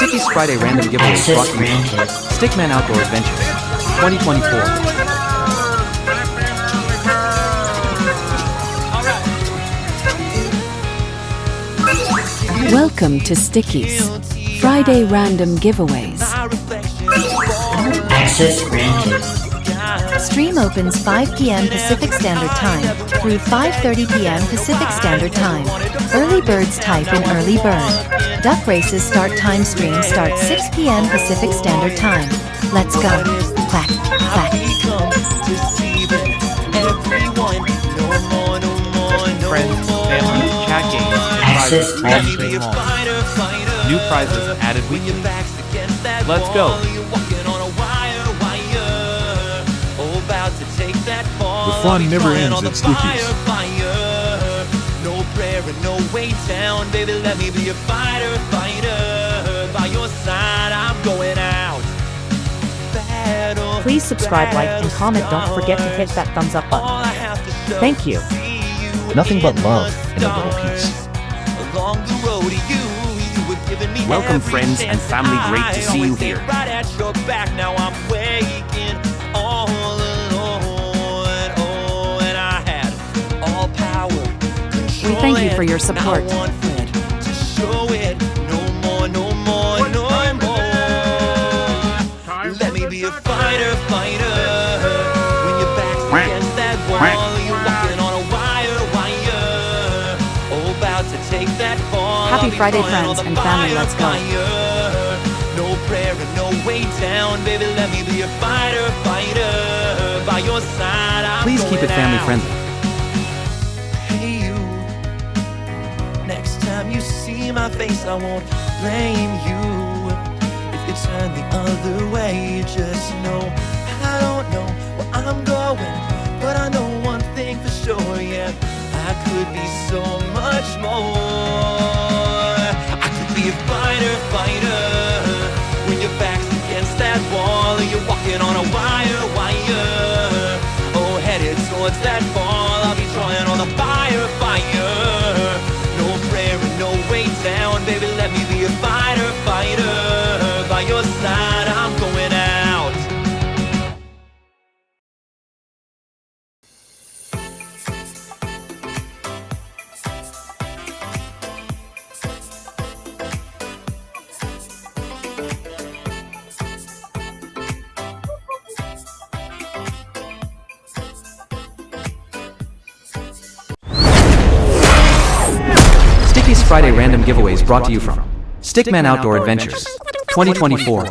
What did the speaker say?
Sticky's Friday random giveaways brought to you from Stickman Outdoor Adventures 2024. Welcome to Sticky's Friday Random Giveaways. Access granted. Stream opens 5 p.m. Pacific Standard Time through 5:30 p.m. Pacific Standard Time. Early birds type in early bird. Duck races start time. Stream starts 6 p.m. Pacific Standard Time. Let's go. Clack, clack. Friends, family, chat games, Access prizes, granted. new prizes added weekly. Let's go. The fun never ends at Sticky's. No prayer and no way down, baby, let me be a fighter, fighter. By your side, I'm going out. Battle, Please subscribe, like, and comment. Don't forget to hit that thumbs up button. Thank you. Nothing but love and a little peace. Along the road to you were giving me Welcome, friends and family. Great to see you here. Right at your back, now I'm waking all alone. Oh, and I had all power. We thank you for your support. I want to show it. No more, no more, no more. Let me be a fighter, fighter. When your back's against that wall, you're walking on a wire, wire. Oh, about to take that fall. Happy I'll be Friday, trying on friends the and family. fire, Let's go. fire. No prayer and no way down, baby. Let me be a fighter, fighter. By your side, I'm Please keep it going family out. friendly. Hey you, next time you see my face, I won't blame you. If you turn the other way, just know I don't know where I'm going, but I know one thing for sure, yeah, I could be so much more. I could be a fighter, fighter. When your back's against that wall, you're walking on a wire, wire. Oh, headed towards that fall, I'll be trying on the fire, fire. No prayer and no way down, baby, let me be a fighter, fighter. By your side, I'm going out. Sticky's Friday random giveaways brought to you from Stickman Outdoor Adventures 2024.